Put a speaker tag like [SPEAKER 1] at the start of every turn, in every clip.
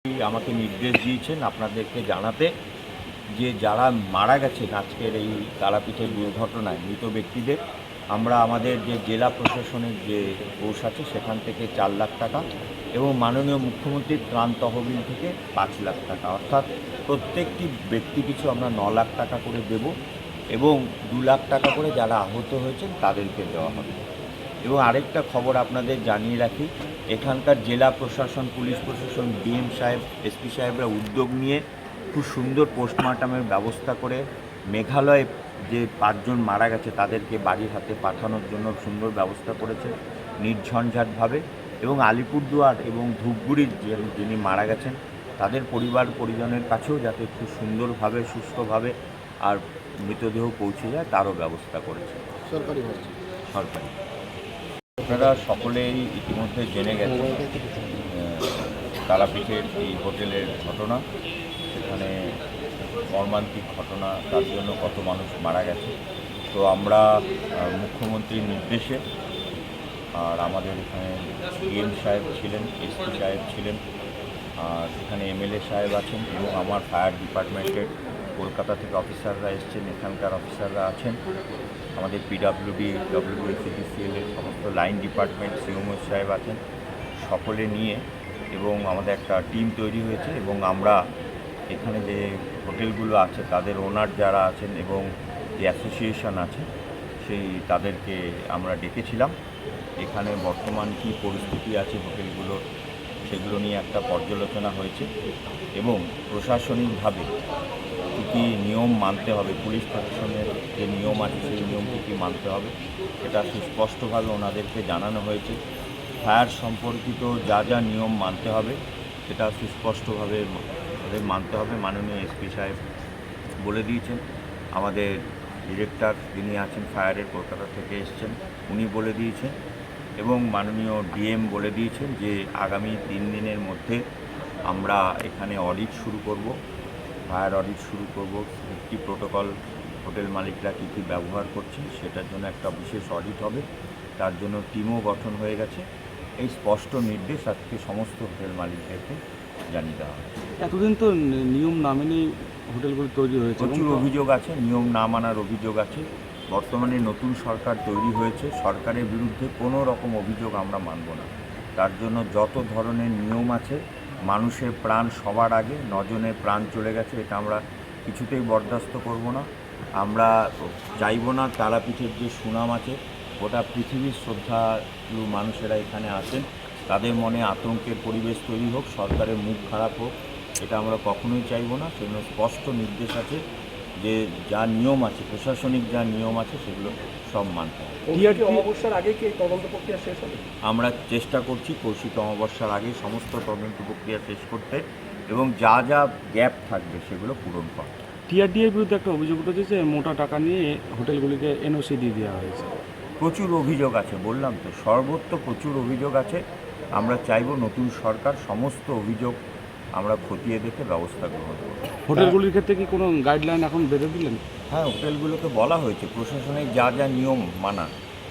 [SPEAKER 1] আমাকে নির্দেশ দিয়েছেন আপনাদেরকে জানাতে যে যারা মারা গেছেন আজকের এই তারাপীঠের দুর্ঘটনায় মৃত ব্যক্তিদের আমরা আমাদের যে জেলা প্রশাসনের যে কোষ আছে সেখান থেকে 4 লাখ টাকা এবং মাননীয় মুখ্যমন্ত্রীর ত্রাণ তহবিল থেকে 5 লাখ টাকা অর্থাৎ প্রত্যেকটি ব্যক্তি পিছু আমরা 9 লাখ টাকা করে দেব এবং 2 লাখ টাকা করে যারা আহত হয়েছেন তাদেরকে দেওয়া হবে। এবং আরেকটা খবর আপনাদের জানিয়ে রাখি, এখানকার জেলা প্রশাসন, পুলিশ প্রশাসন, ডিএম সাহেব, এসপি সাহেবরা উদ্যোগ নিয়ে খুব সুন্দর পোস্টমর্টমের ব্যবস্থা করে মেঘালয়ে যে 5 জন মারা গেছে তাদেরকে বাড়ির হাতে পাঠানোর জন্য সুন্দর ব্যবস্থা করেছে নির্ঝঞ্ঝাটভাবে। এবং আলিপুরদুয়ার এবং ধূপগুড়ির যিনি মারা গেছেন তাদের পরিবার পরিজনের কাছেও যাতে খুব সুন্দরভাবে সুস্থভাবে আর মৃতদেহ পৌঁছে যায় তারও ব্যবস্থা করেছে সরকারি। আপনারা সকলেই ইতিমধ্যে জেনে গেছেন তারাপীঠের এই হোটেলের ঘটনা, সেখানে মর্মান্তিক ঘটনা, তার জন্য কত মানুষ মারা গেছে। তো আমরা মুখ্যমন্ত্রীর নির্দেশে আর আমাদের এখানে ডিএম সাহেব ছিলেন, এসপি সাহেব ছিলেন, আর এখানে এমএলএ সাহেব আছেন এবং আমার ফায়ার ডিপার্টমেন্টের কলকাতা থেকে অফিসাররা এসছেন, এখানকার অফিসাররা আছেন, আমাদের পিডাব্লিউডি, ডব্লিউবিসিডিসিএল এর সমস্ত লাইন ডিপার্টমেন্ট সিওমো সাহেব আছেন, সকলে নিয়ে এবং আমাদের একটা টিম তৈরি হয়েছে এবং আমরা এখানে যে হোটেলগুলো আছে তাদের ওনার যারা আছেন এবং যে অ্যাসোসিয়েশন আছে সেই তাদেরকে আমরা ডেকেছিলাম। এখানে বর্তমান কী পরিস্থিতি আছে হোটেলগুলোর সেগুলো নিয়ে একটা পর্যালোচনা হয়েছে এবং প্রশাসনিকভাবে কী কী নিয়ম মানতে হবে, পুলিশ প্রশাসনের যে নিয়ম আছে সেই নিয়ম কী মানতে হবে এটা সুস্পষ্টভাবে ওনাদেরকে জানানো হয়েছে। ফায়ার সম্পর্কিত যা যা নিয়ম মানতে হবে সেটা সুস্পষ্টভাবে ওদের মানতে হবে। মাননীয় এসপি সাহেব বলে দিয়েছেন, আমাদের ডিরেক্টর যিনি আছেন ফায়ারের কলকাতা থেকে এসছেন উনি বলে দিয়েছেন এবং মাননীয় ডিএম বলে দিয়েছেন যে আগামী 3 দিনের মধ্যে আমরা এখানে অডিট শুরু করব, ফায়ার অডিট শুরু করব। সেফটি প্রোটোকল হোটেল মালিকরা কী কী ব্যবহার করছেন সেটার জন্য একটা বিশেষ অডিট হবে, তার জন্য টিমও গঠন হয়ে গেছে। এই স্পষ্ট নির্দেশ আজকে সমস্ত হোটেল মালিকদেরকে জানিয়ে দেওয়া হয়।
[SPEAKER 2] এতদিন তো নিয়ম না মেনেই হোটেলগুলো তৈরি হয়েছে,
[SPEAKER 1] প্রচুর অভিযোগ আছে, নিয়ম না মানার অভিযোগ আছে। বর্তমানে নতুন সরকার তৈরি হয়েছে, সরকারের বিরুদ্ধে কোনো রকম অভিযোগ আমরা মানব না। তার জন্য যত ধরনের নিয়ম আছে, মানুষের প্রাণ সবার আগে, 9 জনের প্রাণ চলে গেছে, এটা আমরা কিছুতেই বরদাস্ত করব না। আমরা চাইব না তারাপীঠের যে সুনাম আছে গোটা পৃথিবীর শ্রদ্ধালু মানুষেরা এখানে আসেন, তাদের মনে আতঙ্কের পরিবেশ তৈরি হোক, সরকারের মুখ খারাপ হোক, এটা আমরা কখনোই চাইব না। সেজন্য স্পষ্ট নির্দেশ আছে যে যা নিয়ম আছে, প্রশাসনিক যা নিয়ম আছে সেগুলো সব মানতে হবে।
[SPEAKER 3] অমাবস্যার আগে কি তদন্ত প্রক্রিয়া শেষ হবে?
[SPEAKER 1] আমরা চেষ্টা করছি কৌশিক অমাবস্যার আগে সমস্ত তদন্ত প্রক্রিয়া শেষ করতে এবং যা যা গ্যাপ থাকবে সেগুলো পূরণ করা।
[SPEAKER 2] টিআরডিএর বিরুদ্ধে একটা অভিযোগ উঠেছে যে মোটা টাকা নিয়ে হোটেলগুলিকে এনওসি দিয়ে দেওয়া হয়েছে।
[SPEAKER 1] প্রচুর অভিযোগ আছে, বললাম তো, সর্বত্র প্রচুর অভিযোগ আছে। আমরা চাইব নতুন সরকার সমস্ত অভিযোগ আমরা খতিয়ে দেখে ব্যবস্থা গ্রহণ করব।
[SPEAKER 2] হোটেলগুলির ক্ষেত্রে কি কোনো গাইডলাইন এখন বেঁধে দিলেন?
[SPEAKER 1] হ্যাঁ, হোটেলগুলোকে বলা হয়েছে প্রশাসনিক যা যা নিয়ম মানা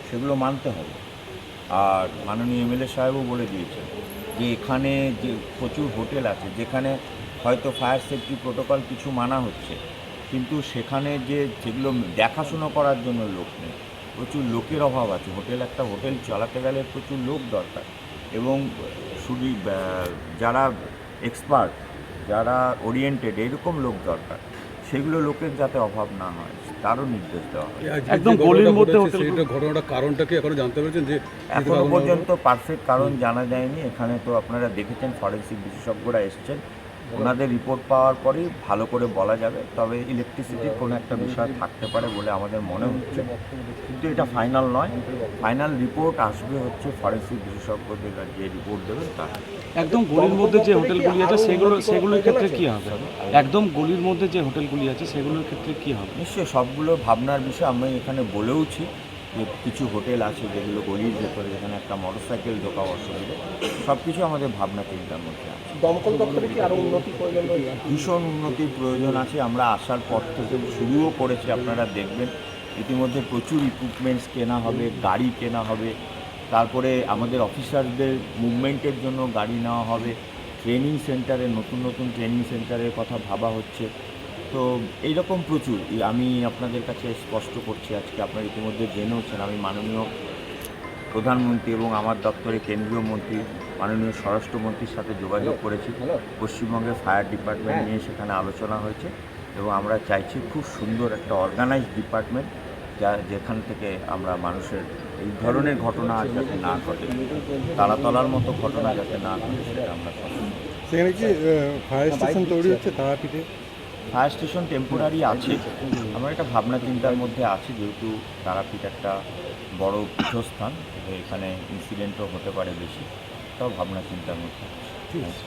[SPEAKER 1] সেগুলো মানতে হবে। আর মাননীয় এমএলএ সাহেবও বলে দিয়েছেন যে এখানে যে প্রচুর হোটেল আছে যেখানে হয়তো ফায়ার সেফটি প্রোটোকল কিছু মানা হচ্ছে, কিন্তু সেখানে যেগুলো দেখাশুনো করার জন্য লোক নেই, প্রচুর লোকের অভাব আছে। একটা হোটেল চালাতে গেলে প্রচুর লোক দরকার এবং শুধু যারা এক্সপার্ট, যারা ওরিয়েন্টেড এরকম লোক দরকার, সেগুলো লোকের যাতে অভাব না হয় তারও নির্দেশ দেওয়া হয়।
[SPEAKER 2] একদম গলির মধ্যে
[SPEAKER 3] ঘটনাটা কারণটা কি এখনো জানতে পেরেছেন? যে
[SPEAKER 1] এখনো পর্যন্ত পারফেক্ট কারণ জানা যায়নি। এখানে তো আপনারা দেখেছেন ফরেন্সিক বিশেষজ্ঞরা এসছেন, ওনাদের রিপোর্ট পাওয়ার পরেই ভালো করে বলা যাবে। তবে ইলেকট্রিসিটির কোনো একটা বিষয় থাকতে পারে বলে আমাদের মনে হচ্ছে, কিন্তু এটা ফাইনাল নয়। ফাইনাল রিপোর্ট আসবে হচ্ছে ফরেন্সিক বিশেষজ্ঞদের যে রিপোর্ট দেবে তার।
[SPEAKER 2] একদম গলির মধ্যে যে হোটেলগুলি আছে সেগুলোর ক্ষেত্রে কী হবে? একদম গলির মধ্যে যে হোটেলগুলি আছে সেগুলোর ক্ষেত্রে কী হবে?
[SPEAKER 1] নিশ্চয়ই সবগুলো ভাবনার বিষয়। আমি এখানে বলেওছি যে কিছু হোটেল আছে যেগুলো গলির ভেতরে, যেখানে একটা মোটরসাইকেল ঢোকা অসুবিধা, সব কিছু আমাদের ভাবনা চিন্তার মধ্যে আছে।
[SPEAKER 3] দমকল দপ্তরে কি আরও উন্নতি প্রয়োজন?
[SPEAKER 1] ভীষণ উন্নতির প্রয়োজন আছে। আমরা আসার পর থেকে শুরুও করেছি, আপনারা দেখবেন ইতিমধ্যে প্রচুর ইকুইপমেন্টস কেনা হবে, গাড়ি কেনা হবে, তারপরে আমাদের অফিসারদের মুভমেন্টের জন্য গাড়ি নেওয়া হবে ট্রেনিং সেন্টারে নতুন নতুন ট্রেনিং সেন্টারের কথা ভাবা হচ্ছে। তো এইরকম প্রচুর আমি আপনাদের কাছে স্পষ্ট করছি, আজকে আপনারা ইতিমধ্যে জেনেওছেন আমি মাননীয় প্রধানমন্ত্রী এবং আমার দপ্তরে কেন্দ্রীয় মন্ত্রী মাননীয় স্বরাষ্ট্রমন্ত্রীর সাথে যোগাযোগ করেছি। পশ্চিমবঙ্গের ফায়ার ডিপার্টমেন্ট নিয়ে সেখানে আলোচনা হয়েছে এবং আমরা চাইছি খুব সুন্দর একটা অর্গানাইজড ডিপার্টমেন্ট যেখান থেকে আমরা মানুষের এই ধরনের ঘটনা আর যাতে না ঘটে, তারাতলার মতো ঘটনা যাতে না ঘটে সেটা আমরা সচেতন।
[SPEAKER 4] সেখানে কি ফায়ার স্টেশন তৈরি হচ্ছে তারাপীঠে?
[SPEAKER 1] ফায়ার স্টেশন টেম্পোরারি আছে, আমার একটা ভাবনা চিন্তার মধ্যে আছে, যেহেতু তারাপীঠ একটা বড় পীঠস্থান, এখানে ইনসিডেন্টও হতে পারে বেশি, তাও ভাবনা চিন্তার মধ্যে আছে।